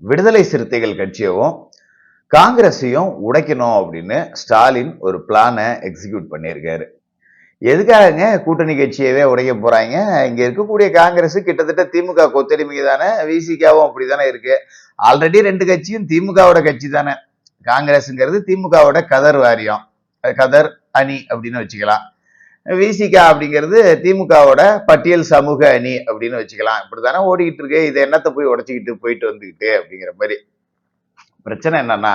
விடுதலை சிறுத்தைகள் கட்சியவும் காங்கிரஸையும் உடைக்கணும் அப்படின்னு ஸ்டாலின் ஒரு பிளானை எக்ஸிக்யூட் பண்ணியிருக்காரு. எதுக்காகங்க கூட்டணி கட்சியவே உடைக்க போறாங்க? இங்க இருக்கக்கூடிய காங்கிரஸ் கிட்டத்தட்ட திமுக கொத்தடிமை தானே, விசிகாவும் அப்படித்தானே இருக்கு. ஆல்ரெடி 2 கட்சியும் திமுகவோட கட்சி தானே. காங்கிரஸ்ங்கிறது திமுகவோட கதர் வாரியம், கதர் அணி அப்படின்னு வச்சுக்கலாம். விசிகா அப்படிங்கிறது திமுகவோட பட்டியல் சமூக அணி அப்படின்னு வச்சுக்கலாம். இப்படித்தானே ஓடிக்கிட்டு இருக்கு. இதை என்னத்தை போய் உடைச்சிக்கிட்டு போயிட்டு வந்துக்கிட்டு அப்படிங்கிற மாதிரி. பிரச்சனை என்னன்னா,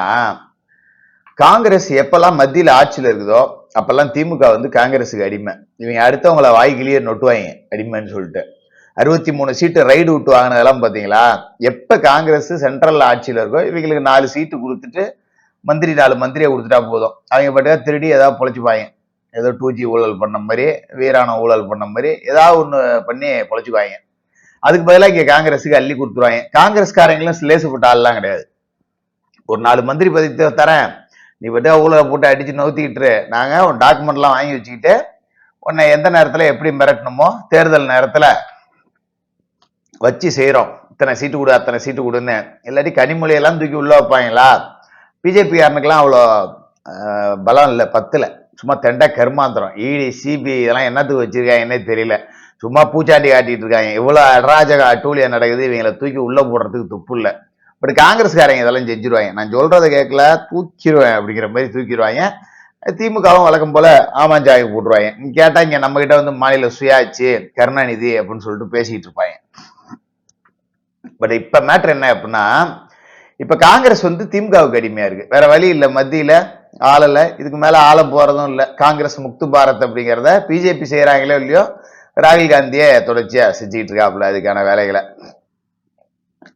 காங்கிரஸ் எப்பெல்லாம் மத்தியில் ஆட்சியில் இருக்குதோ அப்பெல்லாம் திமுக வந்து காங்கிரஸுக்கு அடிமை. இவங்க அடுத்தவங்கள வாய்க்கிலேயே நொட்டுவாங்க அடிமைன்னு சொல்லிட்டு. 63 சீட்டு ரைடு விட்டு வாங்கினதெல்லாம் பாத்தீங்களா? எப்ப காங்கிரஸ் சென்ட்ரல் ஆட்சியில இருக்கோ இவங்களுக்கு 4 சீட்டு கொடுத்துட்டு மந்திரி 4 மந்திரியை கொடுத்துட்டா போதும். அவங்க பாட்டுக்கா திருடி ஏதாவது பொழைச்சுப்பாங்க. ஏதோ 2G ஊழல் பண்ண மாதிரி, வீரான ஊழல் பண்ண மாதிரி ஏதாவது ஒண்ணு பண்ணி பொழைச்சுக்குவாங்க. அதுக்கு பதிலாக இங்க காங்கிரஸுக்கு அள்ளி கொடுத்துருவாங்க. காங்கிரஸ்காரங்களும் லேசுப்பட்ட ஆள்லாம் கிடையாது. ஒரு 4 மந்திரி பதவி தரேன், நீ பட்டா ஊழலை போட்டு அடிச்சு நோத்திக்கிட்டு நாங்க உன் டாக்குமெண்ட்லாம் வாங்கி வச்சுக்கிட்டு உன்னை எந்த நேரத்துல எப்படி மிரட்டணுமோ தேர்தல் நேரத்துல வச்சு செய்யறோம். இத்தனை சீட்டு கொடு அத்தனை சீட்டு கொடுன்னு. இல்லாட்டி கனிமொழியெல்லாம் தூக்கி உள்ள வைப்பாங்களா? பிஜேபிக்காரனுக்கெல்லாம் அவ்வளோ பலம் இல்லை, 10ல. சும்மா தெண்டா கருமாந்திரம். இடி சிபிஐ இதெல்லாம் என்னத்துக்கு வச்சிருக்காங்கன்னே தெரியல. சும்மா பூச்சாண்டி காட்டிட்டு இருக்காங்க. இவ்வளவு அராஜக அட்டூழியா நடக்குது, இவங்களை தூக்கி உள்ள போடுறதுக்கு துப்பு இல்லை. பட் காங்கிரஸ்காரங்க இதெல்லாம் செஞ்சிருவாங்க. நான் சொல்றதை கேட்கல, தூக்கிடுவேன் அப்படிங்கிற மாதிரி தூக்கிடுவாங்க. திமுகவும் வழக்கம் போல ஆமாஞ்சாய போட்டுருவாங்க. கேட்டா இங்க நம்ம கிட்ட வந்து மாநில சுயாட்சி கருணாநிதி அப்படின்னு சொல்லிட்டு பேசிக்கிட்டு இருப்பாங்க. பட் இப்ப மேட்டர் என்ன அப்படின்னா, இப்ப காங்கிரஸ் வந்து திமுகவுக்கு அடிமையா இருக்கு. வேற வழி இல்லை, மத்தியில ஆளல, இதுக்கு மேல ஆள போறதும் இல்லை. காங்கிரஸ் முக்து பாரத் அப்படிங்கிறத பிஜேபி செய்யறாங்களோ இல்லையோ, ராகுல் காந்தியே தொடர்ச்சியா செஞ்சுக்கிட்டு இருக்காப்புல அதுக்கான வேலைகளை.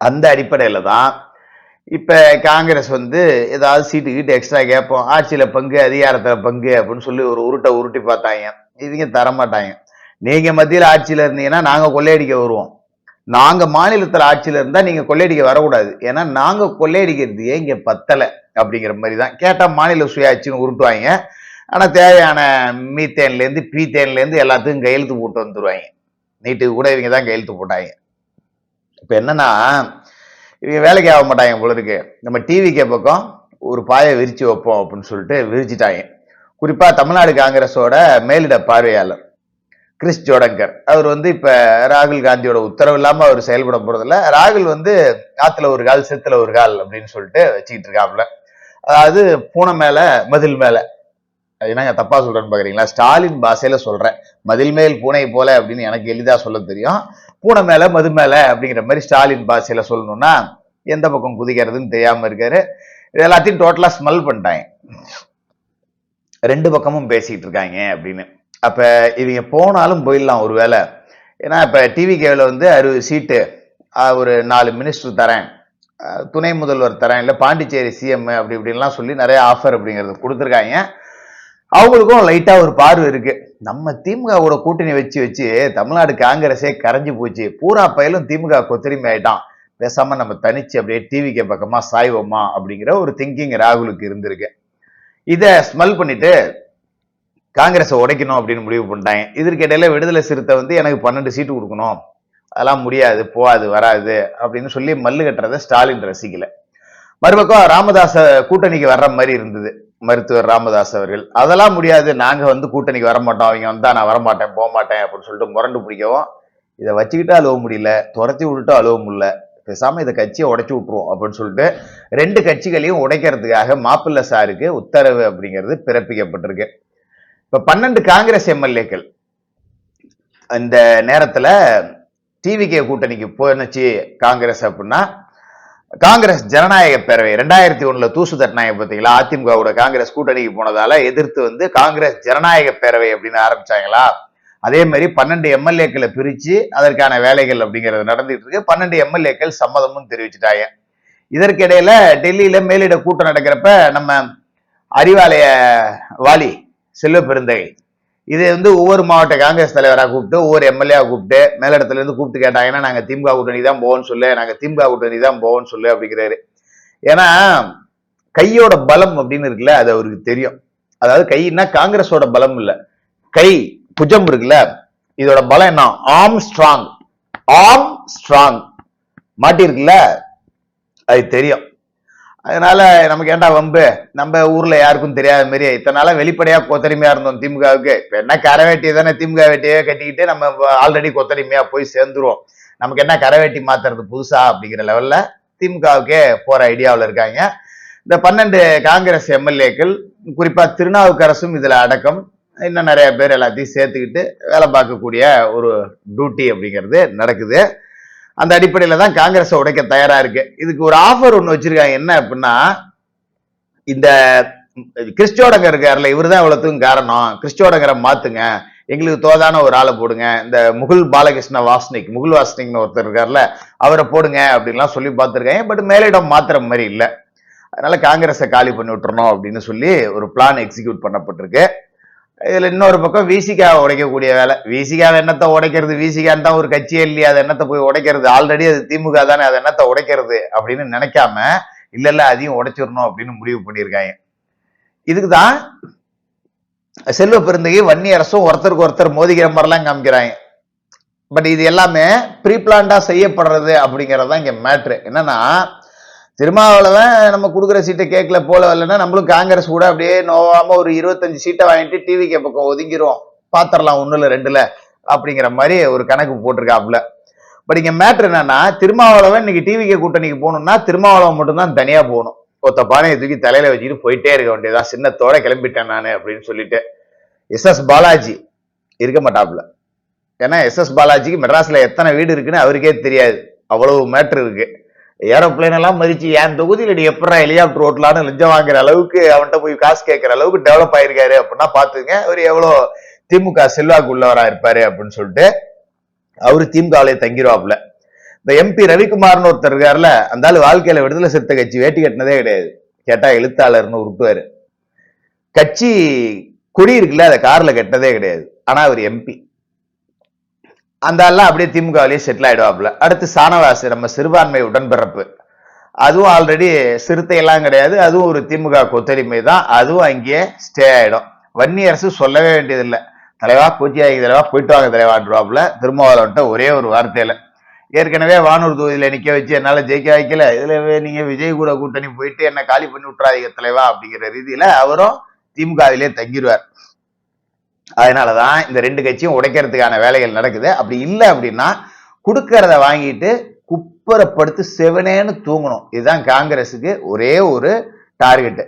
அந்த அடிப்படையில தான் இப்ப காங்கிரஸ் வந்து ஏதாவது சீட்டு கிட்ட எக்ஸ்ட்ரா கேட்போம், ஆட்சியில பங்கு அதிகாரத்துல பங்கு அப்படின்னு சொல்லி ஒரு உருட்டி பார்த்தாங்க. இவங்க தரமாட்டாங்க. நீங்க மத்தியில ஆட்சியில இருந்தீங்கன்னா நாங்க கொள்ளையடிக்க வருவோம், நாங்க மாநிலத்துல ஆட்சியில இருந்தா நீங்க கொள்ளையடிக்க வரக்கூடாது, ஏன்னா நாங்க கொள்ளையடிக்கிறது இங்க பத்தலை அப்படிங்கிற மாதிரி தான். கேட்டா மாநில சுயாட்சின்னு உருட்டுவாங்க. ஆனா தேவையான மீத்தேன்ல இருந்து பீத்தேன்ல இருந்து எல்லாத்துக்கும் கையெழுத்து போட்டு வந்துருவாங்க. நீட்டுக்கு கூட இவங்க தான் கையெழுத்து போட்டாங்க. இப்ப என்னன்னா, இவங்க வேலைக்கு ஆக மாட்டாங்க போல இருக்கு. நம்ம டிவிக்கு பக்கம் ஒரு பாயை விரிச்சு வைப்போம் அப்படின்னு சொல்லிட்டு விரிச்சிட்டாங்க. குறிப்பா தமிழ்நாடு காங்கிரஸோட மேலிட பார்வையாளர் கிறிஸ் ஜோடங்கர், அவர் வந்து இப்ப ராகுல் காந்தியோட உத்தரவு இல்லாம அவர் செயல்பட போறதில்ல. ராகுல் வந்து ஆத்துல ஒரு கால் செத்துல ஒரு கால் அப்படின்னு சொல்லிட்டு வச்சுக்கிட்டு இருக்காப்புல. அதாவது பூனை மேல மதில் மேல. என்னங்க தப்பா சொல்றேன்னு பாக்குறீங்களா? ஸ்டாலின் பாஷையில சொல்றேன். மதில் மேல் பூனை போல அப்படின்னு எனக்கு எளிதா சொல்ல தெரியும். பூனை மேல மது மேல அப்படிங்கிற மாதிரி ஸ்டாலின் பாஷையில சொல்லணும்னா எந்த பக்கம் குதிக்கிறதுன்னு தெரியாம இருக்காரு. இது எல்லாத்தையும் டோட்டலா ஸ்மெல் பண்ணிட்டாங்க. 2 பக்கமும் பேசிட்டு இருக்காங்க அப்படின்னு. அப்ப இவங்க போனாலும் போயிடலாம் ஒரு வேலை. ஏன்னா இப்ப டிவி கேவில் வந்து 60 சீட்டு, ஒரு 4 மினிஸ்டர் தரேன், துணை முதல்வர் தரேன், இல்ல பாண்டிச்சேரி சிஎம் அப்படி இப்படின்லாம் சொல்லி நிறைய ஆஃபர் அப்படிங்கறது கொடுத்துருக்காங்க. அவங்களுக்கும் லைட்டா ஒரு பார்வை இருக்கு. நம்ம திமுகவோட கூட்டணி வச்சு வச்சு தமிழ்நாடு காங்கிரஸே கரைஞ்சு போச்சு, பூரா பயலும் திமுக கொத்தடிமை ஆயிட்டான், பேசாம நம்ம தனிச்சு அப்படியே டிவிக்கு பக்கமா சாய்வோமா அப்படிங்கிற ஒரு திங்கிங் ராகுலுக்கு இருந்திருக்கு. இத ஸ்மெல் பண்ணிட்டு காங்கிரஸை உடைக்கணும் அப்படின்னு முடிவு பண்ணிட்டாங்க. இதற்கு இடையில விடுதலை சிறுத்தை வந்து எனக்கு 12 சீட்டு கொடுக்கணும், அதெல்லாம் முடியாது, போகாது வராது அப்படின்னு சொல்லி மல்லு கட்டுறதை ஸ்டாலின் ரசிக்கல. மறுபக்கம் ராமதாஸ் கூட்டணிக்கு வர்ற மாதிரி இருந்தது மருத்துவர் ராமதாஸ் அவர்கள். அதெல்லாம் முடியாது, நாங்க வந்து கூட்டணிக்கு வரமாட்டோம், அவங்க வந்தா நான் வரமாட்டேன் போக மாட்டேன் அப்படின்னு சொல்லிட்டு முரண்டு பிடிக்கவும், இதை வச்சுக்கிட்டு அழுவ முடியல, துரத்தி விட்டுட்டு அழுவ முடியல, பேசாம இதை கட்சியை உடைச்சு விட்டுருவோம் அப்படின்னு சொல்லிட்டு 2 கட்சிகளையும் உடைக்கிறதுக்காக மாப்பிள்ளை சாருக்கு உத்தரவு அப்படிங்கிறது பிறப்பிக்கப்பட்டிருக்கு. இப்ப 12 காங்கிரஸ் எம்எல்ஏக்கள் இந்த நேரத்துல டிவிகே கூட்டணிக்கு போனுச்சு காங்கிரஸ் அப்படின்னா, காங்கிரஸ் ஜனநாயக பேரவை 2001 தூசு தட்டினாங்க பார்த்தீங்களா? அதிமுகவோட காங்கிரஸ் கூட்டணிக்கு போனதால எதிர்த்து வந்து காங்கிரஸ் ஜனநாயக பேரவை அப்படின்னு ஆரம்பிச்சாங்களா? அதே மாதிரி 12 எம்எல்ஏக்களை பிரிச்சு அதற்கான வேலைகள் அப்படிங்கிறது நடந்துட்டு இருக்கு. 12 எம்எல்ஏக்கள் சம்மதமும் தெரிவிச்சுட்டாங்க. இதற்கிடையில டெல்லியில மேலிட கூட்டம் நடக்கிறப்ப நம்ம அறிவாலய வாலி செல்வ பெருந்தகை இது வந்து ஒவ்வொரு மாவட்ட காங்கிரஸ் தலைவராக கூப்பிட்டு ஒவ்வொரு எம்எல்ஏ கூப்பிட்டு மேலிடத்துல இருந்து கூப்பிட்டு கேட்டாங்கன்னா நாங்க திமுக கூட்டணி தான் போவோம்னு சொல்லு, நாங்க திமுக கூட்டணி தான் போவோம்னு சொல்லு அப்படிங்கிறாரு. ஏன்னா கையோட பலம் அப்படின்னு இருக்குல்ல, அது அவருக்கு தெரியும். அதாவது கைன்னா காங்கிரஸோட பலம் இல்ல, கை புஜம் இருக்குல்ல, இதோட பலம் என்ன? Arm strong. ஆர்ம் ஸ்ட்ராங் மாட்டி இருக்குல்ல, அது தெரியும். அதனால நமக்கு ஏன்டா வம்பு, நம்ம ஊர்ல யாருக்கும் தெரியாத மாதிரி இத்தனை நாளா வெளிப்படையா கொத்தடிமையா இருந்தோம் திமுகவுக்கு. இப்ப என்ன கரை வேட்டியை தானே திமுக வேட்டியே கட்டிக்கிட்டு நம்ம ஆல்ரெடி கொத்தடிமையா போய் சேர்ந்துருவோம். நமக்கு என்ன கரை வேட்டி மாத்துறது புதுசா அப்படிங்கிற லெவல்ல திமுகவுக்கே போற ஐடியாவில் இருக்காங்க. இந்த 12 காங்கிரஸ் எம்எல்ஏக்கள், குறிப்பா திருநாவுக்கரசும் இதுல அடக்கம், இன்னும் நிறைய பேர் எல்லாத்தையும் சேர்த்துக்கிட்டு வேலை பார்க்கக்கூடிய ஒரு டியூட்டி அப்படிங்கிறது நடக்குது. அந்த அடிப்படையில தான் காங்கிரஸ் உடைக்க தயாரா இருக்கு. இதுக்கு ஒரு ஆஃபர் ஒண்ணு வச்சிருக்காங்க. என்ன அப்படின்னா, இந்த கிறிஸ்டோடங்க இருக்காருல்ல, இவருதான் இவ்வளவுக்கும் காரணம், கிறிஸ்டோடங்கரை மாத்துங்க, எங்களுக்கு தோதான ஒரு ஆளை போடுங்க, இந்த முகுல் பாலகிருஷ்ண வாஸ்னிக், முகுல் வாஸ்னிக்னு ஒருத்தர் இருக்காருல்ல, அவரை போடுங்க அப்படின்லாம் சொல்லி பார்த்திருக்காங்க. பட் மேலிடம் மாத்திர மாதிரி இல்லை. அதனால காங்கிரஸை காலி பண்ணி விட்டுறணும் அப்படின்னு சொல்லி ஒரு பிளான் எக்ஸிக்யூட் பண்ணப்பட்டிருக்கு. இதுல இன்னொரு பக்கம் விசிகாவை உடைக்கக்கூடிய வேலை. விசிகாவை எண்ணத்தை உடைக்கிறது, விசிகான்னு தான் ஒரு கட்சியே இல்லையா, அது எண்ணத்தை போய் உடைக்கிறது, ஆல்ரெடி அது திமுக தானே, அது எண்ணத்தை உடைக்கிறது அப்படின்னு நினைக்காம இல்ல அதையும் உடைச்சிடணும் அப்படின்னு முடிவு பண்ணியிருக்காங்க. இதுக்குதான் செல்வ பெருந்தகை வன்னியரசும் ஒருத்தருக்கு ஒருத்தர் மோதிக்கிற மாதிரிலாம் காமிக்கிறாங்க. பட் இது எல்லாமே ப்ரீ பிளான்டா செய்யப்படுறது அப்படிங்கறதுதான் இங்க மேட்ரு. என்னன்னா, திருமாவளவன் நம்ம கொடுக்குற சீட்டை கேட்கல போல வரலன்னா நம்மளும் காங்கிரஸ் கூட அப்படியே நோவாம ஒரு 25 சீட்டை வாங்கிட்டு டிவிக்கு பக்கம் ஒதுங்கிரும், பாத்திரலாம் 1ல 2ல அப்படிங்கிற மாதிரி ஒரு கணக்கு போட்டிருக்காப்புல. பட் இங்க மேட்ரு என்னன்னா, திருமாவளவன் இன்னைக்கு டிவிக்கு கூட்டணிக்கு போகணும்னா திருமாவளவன் மட்டும்தான் தனியா போகணும். ஒத்த பானையை தூக்கி தலையில வச்சுட்டு போயிட்டே இருக்க வேண்டியதான், சின்னத்தோட கிளம்பிட்டேன் நானு அப்படின்னு சொல்லிட்டு. எஸ் பாலாஜி இருக்க மாட்டாப்புல. ஏன்னா எஸ் பாலாஜிக்கு மெட்ராஸ்ல எத்தனை வீடு இருக்குன்னு அவருக்கே தெரியாது, அவ்வளவு மேட்ரு இருக்கு. ஏரோப்ளைன் எல்லாம் மதிச்சு என் தொகுதியில் எப்படா ஹெலிகாப்டர் ஓட்டலான்னு லஞ்சம் வாங்குற அளவுக்கு அவன்கிட்ட போய் காசு கேட்கிற அளவுக்கு டெவலப் ஆயிருக்காரு அப்படின்னா பாத்துங்க அவர் எவ்வளவு திமுக செல்வாக்கு உள்ளவரா இருப்பாரு அப்படின்னு சொல்லிட்டு அவரு திமுகவிலே தங்கிடுவாப்புல. இந்த எம்பி ரவிக்குமார்னு ஒருத்தர் இருக்காருல, அந்த ஆளு வாழ்க்கையில விடுதலை சிறுத்தை கட்சி வேட்டி கட்டினதே கிடையாது. கேட்டா எழுத்தாளர்னு உருட்டுவாரு. கட்சி கொடி இருக்குல்ல, அதை கார்ல கட்டினதே கிடையாது. ஆனா அவர் எம்பி. அந்த ஆள்லாம் அப்படியே திமுகவிலேயே செட்டில் ஆயிடுவாப்புல. அடுத்து சானவாசு, நம்ம சிறுபான்மை உடன்பிறப்பு, அதுவும் ஆல்ரெடி சிறுத்தை எல்லாம் கிடையாது, அதுவும் ஒரு திமுக கொத்தடிமை தான், அதுவும் அங்கேயே ஸ்டே ஆயிடும். வன்னியரசு சொல்லவே வேண்டியதில்லை, தலைவா கோச்சியாகி தலைவா போயிட்டு வாங்க தலைவான்றாப்புல. திருமாவளவன்ட்ட ஒரே ஒரு வார்த்தையில, ஏற்கனவே வானூர் தொகுதியில நிக்க வச்சு என்னால ஜெயிக்க வைக்கல, இதுல நீங்க விஜய் கூட கூட்டணி போயிட்டு என்ன காலி பண்ணி விட்டுறாதீங்க தலைவா அப்படிங்கிற ரீதியில அவரும் திமுகவிலே தங்கிடுவார். அதனாலதான் இந்த 2 கட்சியும் உடைக்கிறதுக்கான வேலைகள் நடக்குது. அப்படி இல்லை அப்படின்னா கொடுக்கறத வாங்கிட்டு குப்பரப்படுத்து செவனேன்னு தூங்கணும். இதுதான் காங்கிரஸுக்கு ஒரே ஒரு டார்கெட்.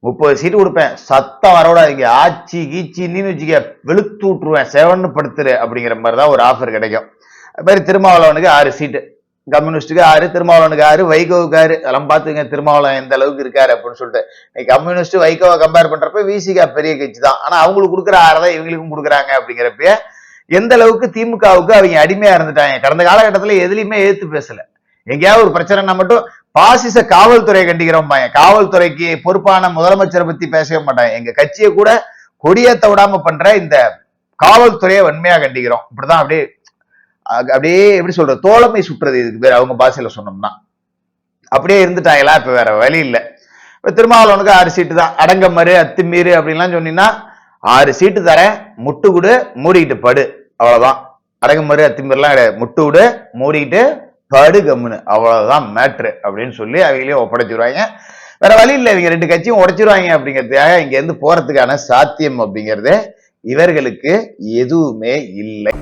30 சீட்டு கொடுப்பேன், சத்தம் வரவிடாதீங்க, ஆட்சி கீச்சின்னு வச்சுக்க, வெளுத்து விட்டுருவேன், செவன்னு படுத்துரு அப்படிங்கிற மாதிரிதான் ஒரு ஆஃபர் கிடைக்கும். அது மாதிரி திருமாவளவனுக்கு 6 சீட்டு, கம்யூனிஸ்டுக்கு 6, திருமாவளவனுக்கு 6, வைகோவுக்கு 6. அதெல்லாம் பாத்துங்க திருமாவளவன் எந்த அளவுக்கு இருக்காரு அப்படின்னு சொல்லிட்டு. கம்யூனிஸ்ட் வைகோவை கம்பேர் பண்றப்ப விசிகா பெரிய கட்சி தான், ஆனா அவங்களுக்கு கொடுக்குற 6 தான் இவங்களுக்கும் கொடுக்குறாங்க அப்படிங்கிறப்ப எந்த அளவுக்கு திமுகவுக்கு அவங்க அடிமையா இருந்துட்டாங்க. கடந்த காலகட்டத்துல எதுலையுமே ஏத்து பேசல. எங்கேயாவது ஒரு பிரச்சனைனா மட்டும் பாசிச காவல்துறையை கண்டிக்கிறோம், காவல்துறைக்கு பொறுப்பான முதலமைச்சரை பத்தி பேசவே மாட்டாங்க. எங்க கட்சியை கூட கொடியேத்த விடாம பண்ற இந்த காவல்துறையை வன்மையா கண்டிக்கிறோம். இப்படிதான் அப்படியே அப்படியே எப்படி சொல்ற தோழமை சுற்றுறது, இதுக்கு பேர் அவங்க பாஷையில சொன்னோம்னா. அப்படியே இருந்துட்டாங்களா, இப்ப வேற வழி இல்லை. இப்ப திருமாவளவனுக்கு 6 சீட்டு தான். அடங்கமறு அத்துமீறு அப்படின்லாம் சொன்னீங்கன்னா 6 சீட்டு தரேன், முட்டு விடு மூடிக்கிட்டு படு, அவ்வளவுதான். அடங்கமறு அத்துமீறுலாம் கிடையாது, முட்டு விடு மூடிக்கிட்டு படு கம்முன்னு, அவ்வளவுதான் மேட்ரு அப்படின்னு சொல்லி அவங்களையும் ஒப்படைச்சிருவாங்க. வேற வழி இல்லை, இவங்க 2 கட்சியும் உடைச்சிருவாங்க அப்படிங்கிறதுக்காக இங்க இருந்து போறதுக்கான சாத்தியம் அப்படிங்கிறது இவர்களுக்கு எதுவுமே இல்லை.